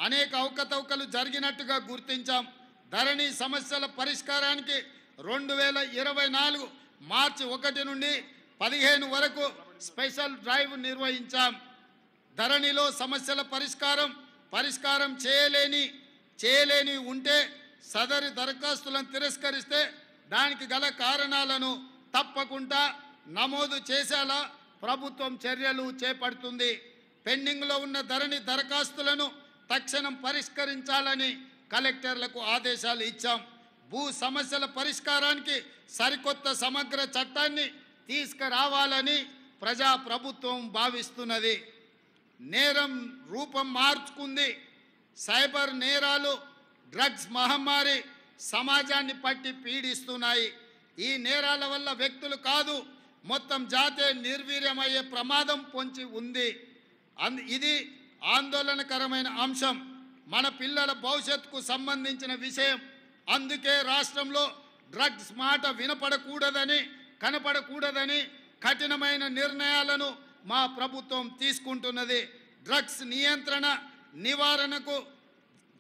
అనేక అవకతవకలు జరిగినట్టుగా గుర్తించాం. ధరణి సమస్యల పరిష్కారానికి 2024 మార్చి 1 నుండి 15 వరకు స్పెషల్ డ్రైవ్ నిర్వహించాం. ధరణిలో సమస్యల పరిష్కారం చేయలేని ఉంటే సదరి దరఖాస్తులను తిరస్కరిస్తే దానికి గల కారణాలను తప్పకుండా నమోదు చేసేలా ప్రభుత్వం చర్యలు చేపడుతుంది. పెండింగ్లో ఉన్న ధరణి దరఖాస్తులను తక్షణం పరిష్కరించాలని కలెక్టర్లకు ఆదేశాలు ఇచ్చాం. భూ సమస్యల పరిష్కారానికి సరికొత్త సమగ్ర చట్టాన్ని తీసుకురావాలని ప్రభుత్వం భావిస్తున్నది. నేరం రూపం మార్చుకుంది. సైబర్ నేరాలు, డ్రగ్స్ మహమ్మారి సమాజాన్ని పట్టి పీడిస్తున్నాయి. ఈ నేరాల వల్ల వ్యక్తులు కాదు, మొత్తం జాతే నిర్వీర్యమయ్యే ప్రమాదం పొంచి ఉంది. ఇది ఆందోళనకరమైన అంశం. మన పిల్లల భవిష్యత్తుకు సంబంధించిన విషయం. అందుకే రాష్ట్రంలో డ్రగ్స్ మాట వినపడకూడదని కనపడకూడదని కఠినమైన నిర్ణయాలను మా ప్రభుత్వం తీసుకుంటున్నది. డ్రగ్స్ నియంత్రణ నివారణకు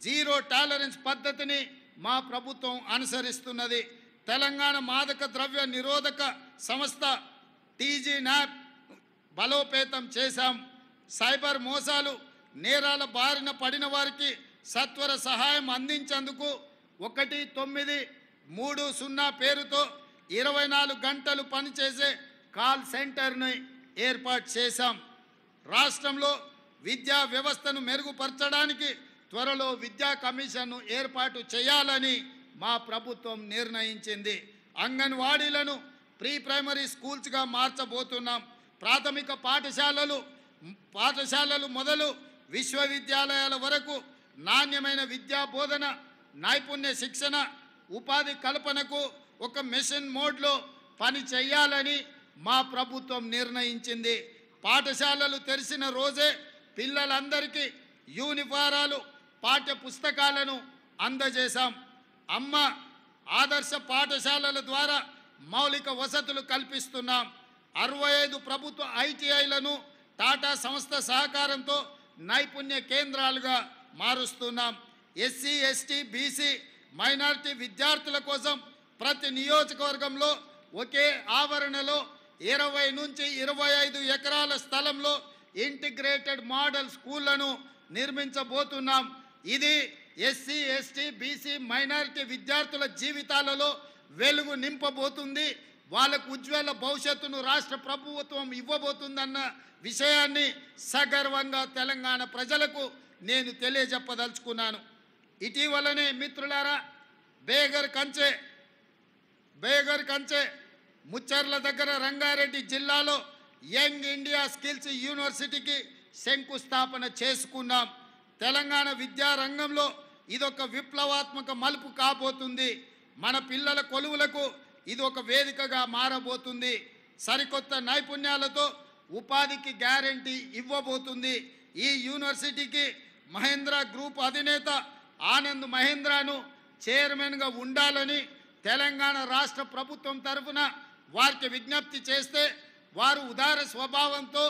జీరో టాలరెన్స్ పద్ధతిని మా ప్రభుత్వం అనుసరిస్తున్నది. తెలంగాణ మాదక ద్రవ్య నిరోధక సంస్థ టీజీ న్యాప్ బలోపేతం చేశాం. సైబర్ మోసాలు నేరాల బారిన పడిన వారికి సత్వర సహాయం అందించేందుకు 1930 పేరుతో 24 గంటలు పనిచేసే కాల్ సెంటర్ని ఏర్పాటు చేశాం. రాష్ట్రంలో విద్యా వ్యవస్థను మెరుగుపరచడానికి త్వరలో విద్యా కమిషన్ను ఏర్పాటు చేయాలని మా ప్రభుత్వం నిర్ణయించింది. అంగన్వాడీలను ప్రీ ప్రైమరీ స్కూల్స్గా మార్చబోతున్నాం. ప్రాథమిక పాఠశాలలు మొదలు విశ్వవిద్యాలయాల వరకు నాణ్యమైన విద్యా బోధన, నైపుణ్య శిక్షణ, ఉపాధి కల్పనకు ఒక మిషన్ మోడ్లో పని చేయాలని మా ప్రభుత్వం నిర్ణయించింది. పాఠశాలలు తెరిచిన రోజే పిల్లలందరికీ యూనిఫారాలు, పాఠ్య పుస్తకాలను అందజేశాం. అమ్మ ఆదర్శ పాఠశాలల ద్వారా మౌలిక వసతులు కల్పిస్తున్నాం. 65 ప్రభుత్వ ఐటీఐలను టాటా సంస్థ సహకారంతో నైపుణ్య కేంద్రాలుగా మారుస్తున్నాం. ఎస్సీ, ఎస్టీ, బీసీ, మైనారిటీ విద్యార్థుల కోసం ప్రతి నియోజకవర్గంలో ఒకే ఆవరణలో 20 నుంచి 25 ఎకరాల స్థలంలో ఇంటిగ్రేటెడ్ మోడల్ స్కూళ్లను నిర్మించబోతున్నాం. ఇది ఎస్సీ, ఎస్టీ, బీసీ, మైనారిటీ విద్యార్థుల జీవితాలలో వెలుగు నింపబోతుంది. వాళ్ళకు ఉజ్వల భవిష్యత్తును రాష్ట్ర ప్రభుత్వం ఇవ్వబోతుందన్న విషయాన్ని సగర్వంగా తెలంగాణ ప్రజలకు నేను తెలియజెప్పదలుచుకున్నాను. ఇటీవలనే మిత్రులారా బేగర్ కంచె ముచ్చర్ల దగ్గర రంగారెడ్డి జిల్లాలో యంగ్ ఇండియా స్కిల్స్ యూనివర్సిటీకి శంకుస్థాపన చేసుకున్నాం. తెలంగాణ విద్యా రంగంలో ఇదొక విప్లవాత్మక మలుపు కాబోతుంది. మన పిల్లల కొలువులకు ఇది ఒక వేదికగా మారబోతుంది. సరికొత్త నైపుణ్యాలతో ఉపాధికి గ్యారంటీ ఇవ్వబోతుంది. ఈ యూనివర్సిటీకి మహేంద్ర గ్రూప్ అధినేత ఆనంద్ మహేంద్రను చైర్మన్గా ఉండాలని తెలంగాణ రాష్ట్ర ప్రభుత్వం తరఫున వారికి విజ్ఞప్తి చేస్తే వారు ఉదార స్వభావంతో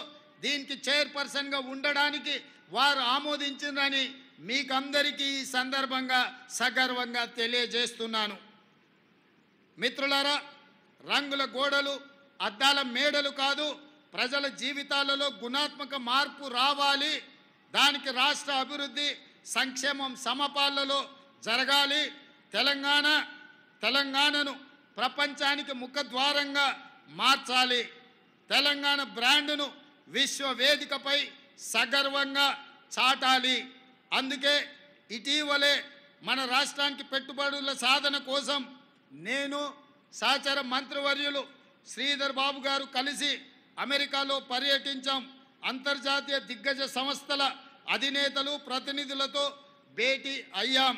దీనికి చైర్పర్సన్గా ఉండడానికి వారు ఆమోదించిందని మీకందరికీ ఈ సందర్భంగా సగర్వంగా తెలియజేస్తున్నాను. మిత్రులారా, రంగుల గోడలు, అద్దాల మేడలు కాదు, ప్రజల జీవితాలలో గుణాత్మక మార్పు రావాలి. దానికి రాష్ట్ర అభివృద్ధి, సంక్షేమం సమపాలలో జరగాలి. తెలంగాణను ప్రపంచానికి ముఖద్వారంగా మార్చాలి. తెలంగాణ బ్రాండ్ను విశ్వవేదికపై సగర్వంగా చాటాలి. అందుకే ఇటీవలే మన రాష్ట్రానికి పెట్టుబడుల సాధన కోసం నేను సహచర మంత్రివర్యులు శ్రీధర్ బాబు గారు కలిసి అమెరికాలో పర్యటించాం. అంతర్జాతీయ దిగ్గజ సంస్థల అధినేతలు, ప్రతినిధులతో భేటీ అయ్యాం.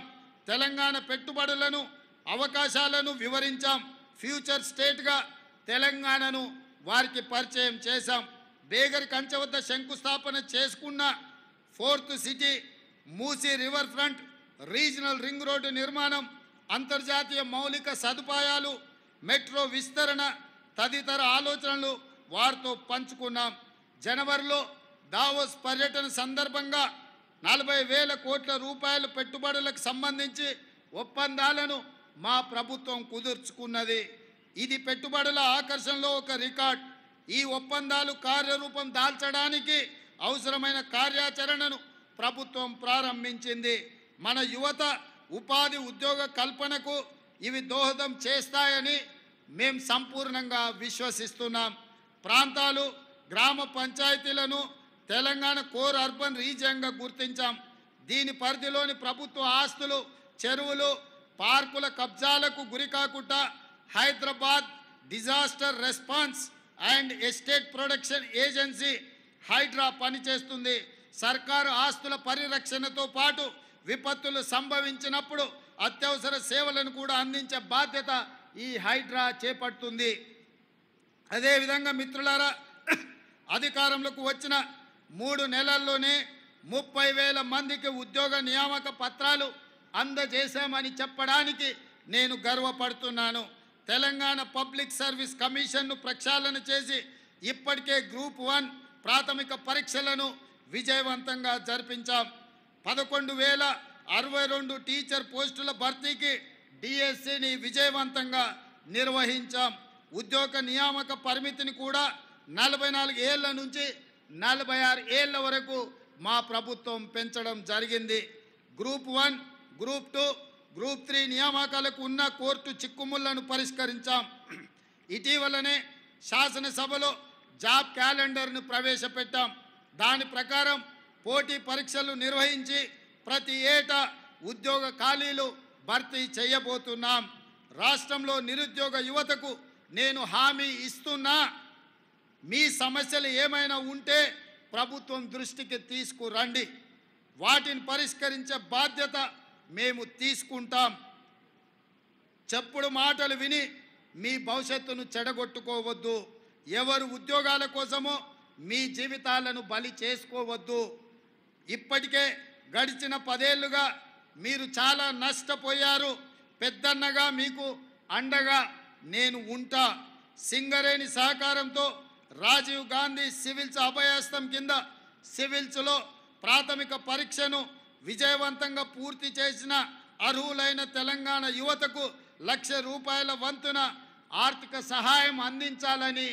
తెలంగాణ పెట్టుబడులను, అవకాశాలను వివరించాం. ఫ్యూచర్ స్టేట్గా తెలంగాణను వారికి పరిచయం చేశాం. బేగర్ కంచె వద్ద శంకుస్థాపన చేసుకున్న 4th city, Musi river front, regional ring road నిర్మాణం, అంతర్జాతీయ మౌలిక సదుపాయాలు, మెట్రో విస్తరణ తదితర ఆలోచనలు వారితో పంచుకున్నాం. జనవరిలో దావోస్ పర్యటన సందర్భంగా 40,000 కోట్ల రూపాయల పెట్టుబడులకు సంబంధించి ఒప్పందాలను మా ప్రభుత్వం కుదుర్చుకున్నది. ఇది పెట్టుబడుల ఆకర్షణలో ఒక రికార్డ్. ఈ ఒప్పందాలు కార్యరూపం దాల్చడానికి అవసరమైన కార్యాచరణను ప్రభుత్వం ప్రారంభించింది. మన యువత ఉపాధి, ఉద్యోగ కల్పనకు ఇవి దోహదం చేస్తాయని మేము సంపూర్ణంగా విశ్వసిస్తున్నాం. ప్రాంతాలు, గ్రామ పంచాయతీలను తెలంగాణ కోర్ అర్బన్ రీజియన్గా గుర్తించాం. దీని పరిధిలోని ప్రభుత్వ ఆస్తులు, చెరువులు, పార్కుల కబ్జాలకు గురికాకుండా Hyderabad disaster response and estate protection agency Hydraa పనిచేస్తుంది. సర్కారు ఆస్తుల పరిరక్షణతో పాటు విపత్తులు సంభవించినప్పుడు అత్యవసర సేవలను కూడా అందించే బాధ్యత ఈ హైడ్రా చేపడుతుంది. అదేవిధంగా మిత్రులారా, అధికారంలోకి వచ్చిన 3 నెలల్లోనే 30,000 మందికి ఉద్యోగ నియామక పత్రాలు అందజేశామని చెప్పడానికి నేను గర్వపడుతున్నాను. తెలంగాణ పబ్లిక్ సర్వీస్ కమిషన్ను ప్రక్షాళన చేసి ఇప్పటికే గ్రూప్ 1 ప్రాథమిక పరీక్షలను విజయవంతంగా జరిపించాం. 11,062 టీచర్ పోస్టుల భర్తీకి డిఎస్సిని విజయవంతంగా నిర్వహించాం. ఉద్యోగ నియామక పరిమితిని కూడా 44 ఏళ్ల నుంచి 46 ఏళ్ల వరకు మా ప్రభుత్వం పెంచడం జరిగింది. గ్రూప్ 1, గ్రూప్ 2, గ్రూప్ 3 నియామకాలకు ఉన్న కోర్టు చిక్కుముళ్లను పరిష్కరించాం. ఇటీవలనే శాసనసభలో జాబ్ క్యాలెండర్ను ప్రవేశపెట్టాం. దాని ప్రకారం పోటీ పరీక్షలు నిర్వహించి ప్రతి ఏటా ఉద్యోగ ఖాళీలు భర్తీ చేయబోతున్నాం. రాష్ట్రంలో నిరుద్యోగ యువతకు నేను హామీ ఇస్తున్నా, మీ సమస్యలు ఏమైనా ఉంటే ప్రభుత్వం దృష్టికి తీసుకురండి, వాటిని పరిష్కరించే బాధ్యత మేము తీసుకుంటాం. చెప్పుడు మాటలు విని మీ భవిష్యత్తును చెడగొట్టుకోవద్దు. ఎవరు ఉద్యోగాల కోసమో మీ జీవితాలను బలి చేసుకోవద్దు. ఇప్పటికే గడిచిన 10 ఏళ్లుగా మీరు చాలా నష్టపోయారు. పెద్దన్నగా మీకు అండగా నేను ఉంటా. సింగరేణి సహకారంతో రాజీవ్ గాంధీ సివిల్స్ అభయహస్తం కింద సివిల్స్లో ప్రాథమిక పరీక్షను విజయవంతంగా పూర్తి చేసిన అర్హులైన తెలంగాణ యువతకు ₹1,00,000 వంతున ఆర్థిక సహాయం అందించాలని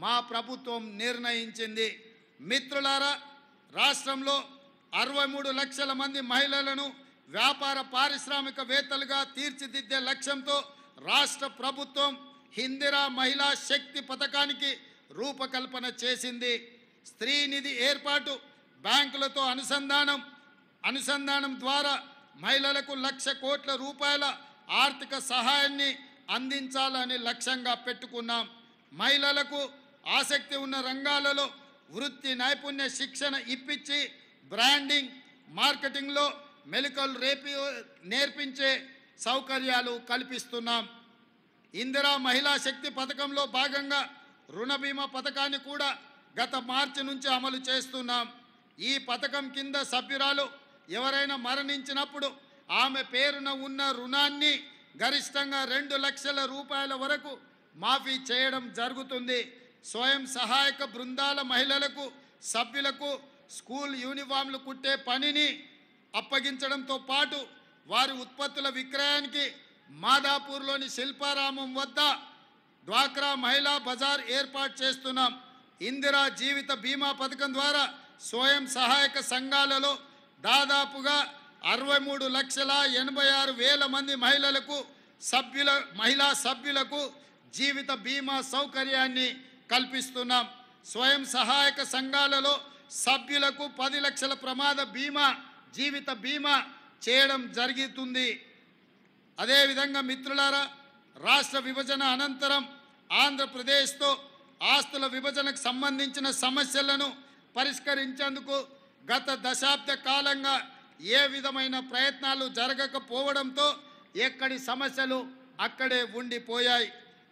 మా ప్రభుత్వం నిర్ణయించింది. మిత్రులారా, రాష్ట్రంలో 63 లక్షల మంది మహిళలను వ్యాపార పారిశ్రామికవేత్తలుగా తీర్చిదిద్దే లక్ష్యంతో రాష్ట్ర ప్రభుత్వం ఇందిరా మహిళా శక్తి పథకానికి రూపకల్పన చేసింది. స్త్రీ నిధి ఏర్పాటు, బ్యాంకులతో అనుసంధానం ద్వారా మహిళలకు ₹1,00,000 కోట్ల ఆర్థిక సహాయాన్ని అందించాలని లక్ష్యంగా పెట్టుకున్నాం. మహిళలకు ఆసక్తి ఉన్న రంగాలలో వృత్తి నైపుణ్య శిక్షణ ఇప్పించి బ్రాండింగ్, మార్కెటింగ్లో మెలకువలు నేర్పించే సౌకర్యాలు కల్పిస్తున్నాం. ఇందిరా మహిళా శక్తి పథకంలో భాగంగా రుణ బీమా పథకాన్ని కూడా గత మార్చి నుంచి అమలు చేస్తున్నాం. ఈ పథకం కింద సభ్యురాలు ఎవరైనా మరణించినప్పుడు ఆమె పేరున ఉన్న రుణాన్ని గరిష్టంగా ₹2,00,000 వరకు మాఫీ చేయడం జరుగుతుంది. స్వయం సహాయక బృందాల మహిళలకు, సభ్యులకు స్కూల్ యూనిఫామ్లు కుట్టే పనిని అప్పగించడంతో పాటు వారి ఉత్పత్తుల విక్రయానికి మాదాపూర్లోని శిల్పారామం వద్ద డ్వాక్రా మహిళా బజార్ ఏర్పాటు చేస్తున్నాం. ఇందిరా జీవిత బీమా పథకం ద్వారా స్వయం సహాయక సంఘాలలో దాదాపుగా 63,86,000 మంది మహిళా సభ్యులకు జీవిత బీమా సౌకర్యాన్ని కల్పిస్తున్నాం. స్వయం సహాయక సంఘాలలో సభ్యులకు 10 లక్షల ప్రమాద బీమా, జీవిత బీమా చేయడం జరుగుతుంది. అదేవిధంగా మిత్రులారా, రాష్ట్ర విభజన అనంతరం ఆంధ్రప్రదేశ్తో ఆస్తుల విభజనకు సంబంధించిన సమస్యలను పరిష్కరించేందుకు గత దశాబ్ద కాలంగా ఏ విధమైన ప్రయత్నాలు జరగకపోవడంతో ఎక్కడి సమస్యలు అక్కడే ఉండిపోయాయి.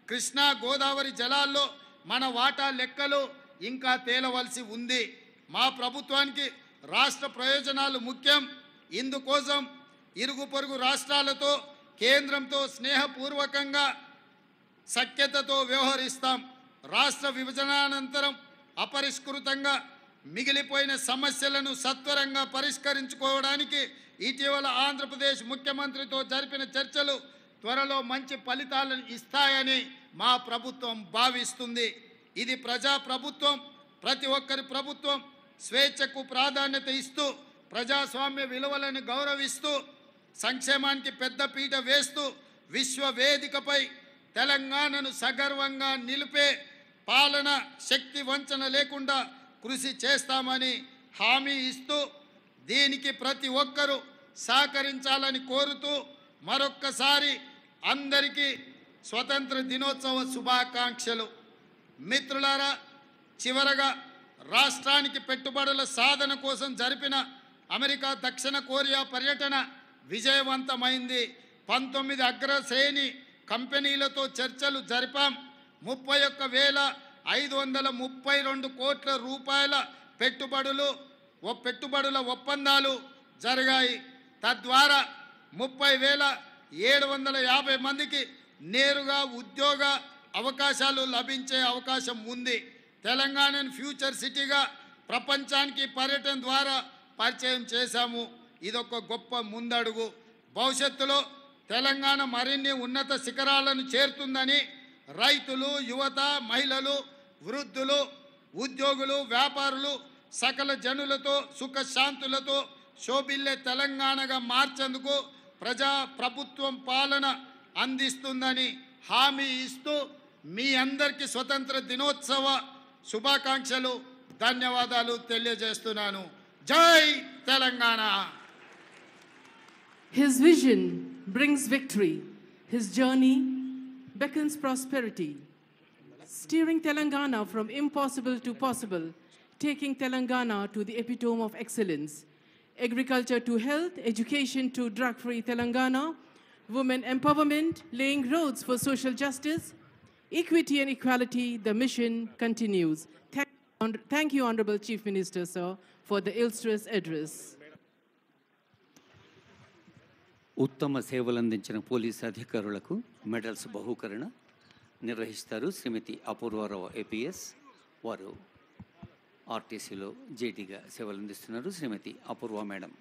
కృష్ణా గోదావరి జలాల్లో మన వాటా లెక్కలు ఇంకా తేలవలసి ఉంది. మా ప్రభుత్వానికి రాష్ట్ర ప్రయోజనాలు ముఖ్యం. ఇందుకోసం ఇరుగు పొరుగు రాష్ట్రాలతో, కేంద్రంతో స్నేహపూర్వకంగా సఖ్యతతో వ్యవహరిస్తాం. రాష్ట్ర విభజనానంతరం అపరిష్కృతంగా మిగిలిపోయిన సమస్యలను సత్వరంగా పరిష్కరించుకోవడానికి ఇటీవల ఆంధ్రప్రదేశ్ ముఖ్యమంత్రితో జరిపిన చర్చలు త్వరలో మంచి ఫలితాలను ఇస్తాయని మా ప్రభుత్వం భావిస్తుంది. ఇది ప్రజా ప్రభుత్వం, ప్రతి ఒక్కరి ప్రభుత్వం. స్వేచ్ఛకు ప్రాధాన్యత ఇస్తూ, ప్రజాస్వామ్య విలువలను గౌరవిస్తూ, సంక్షేమానికి పెద్దపీట వేస్తూ విశ్వ వేదికపై తెలంగాణను సగర్వంగా నిలిపే పాలన శక్తి వంచన లేకుండా కృషి చేస్తామని హామీ ఇస్తూ, దీనికి ప్రతి ఒక్కరూ సహకరించాలని కోరుతూ మరొక్కసారి అందరికీ స్వతంత్ర దినోత్సవ శుభాకాంక్షలు. మిత్రులారా, చివరగా రాష్ట్రానికి పెట్టుబడుల సాధన కోసం జరిపిన అమెరికా, దక్షిణ కొరియా పర్యటన విజయవంతమైంది. 19 అగ్రశ్రేణి కంపెనీలతో చర్చలు జరిపాం. 31,532 కోట్ల రూపాయల పెట్టుబడుల ఒప్పందాలు జరిగాయి. తద్వారా 30,750 మందికి నేరుగా ఉద్యోగ అవకాశాలు లభించే అవకాశం ఉంది. తెలంగాణను ఫ్యూచర్ సిటీగా ప్రపంచానికి పర్యటన ద్వారా పరిచయం చేశాము. ఇదొక గొప్ప ముందడుగు. భవిష్యత్తులో తెలంగాణ మరిన్ని ఉన్నత శిఖరాలను చేరుతుందని రైతులు, యువత, మహిళలు, వృద్ధులు, ఉద్యోగులు, వ్యాపారులు సకల జనులతో సుఖశాంతులతో శోభిల్లే తెలంగాణగా మార్చేందుకు ప్రభుత్వం పాలన అందిస్తుందని హామీ ఇస్తూ మీ అందరికీ స్వతంత్ర దినోత్సవ శుభాకాంక్షలు, ధన్యవాదాలు తెలియజేస్తున్నాను. జై Telangana. His vision brings victory. His journey beckons prosperity. Steering Telangana from impossible to possible, taking Telangana to the epitome of excellence. Agriculture to health, education to drug-free Telangana, women empowerment, laying roads for social justice, equity and equality, the mission continues. Thank you, Honorable Chief Minister, sir, for the illustrious address. ఉత్తమ సేవలందించిన police అధికారులకు medals బహూకరణ నిర్వహిస్తారు శ్రీమతి Apoorva Rao APS. వారు ఆర్టీసీలో జేడీగా సేవలందిస్తున్నారు. శ్రీమతి అపూర్వ madam.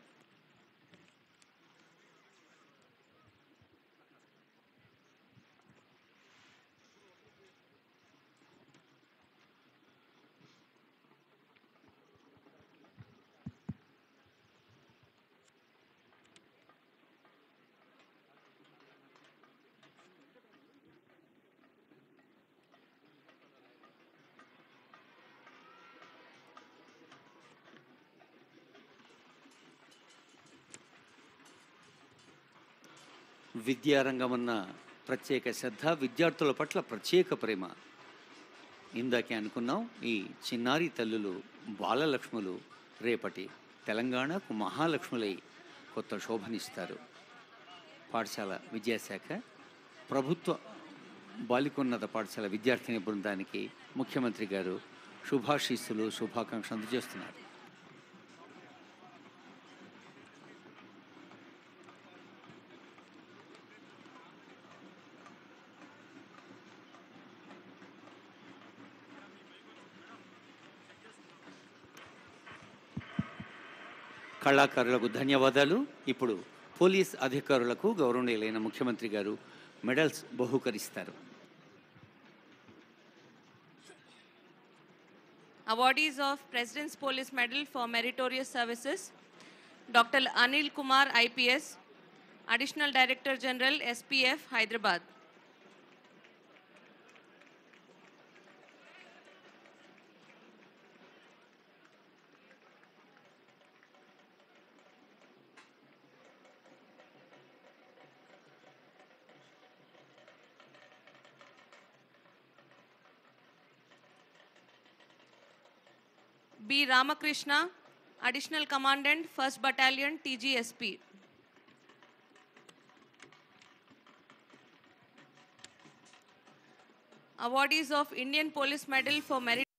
విద్యారంగమన్న ప్రత్యేక శ్రద్ధ, విద్యార్థుల పట్ల ప్రత్యేక ప్రేమ. ఇందాకే అనుకున్నాం, ఈ చిన్నారి తల్లులు బాలలక్ష్ములు రేపటి తెలంగాణకు మహాలక్ష్ములై కొత్త శోభనిస్తారు. పాఠశాల విద్యాశాఖ ప్రభుత్వ బాలికోన్నత పాఠశాల విద్యార్థిని బృందానికి ముఖ్యమంత్రి గారు శుభాశీస్సులు, శుభాకాంక్షలు అందజేస్తున్నారు. కళాకారులకు ధన్యవాదాలు. ఇప్పుడు పోలీస్ అధికారులకు గౌరవనీయులైన ముఖ్యమంత్రి గారు medals బహూకరిస్తారు. Awardees of President's Police Medal for Meritorious Services, Dr. Anil Kumar IPS, Additional Director General SPF, Hyderabad. B. Ramakrishna, Additional Commandant, 1st Battalion, TGSP. Awardees of Indian Police Medal for Merit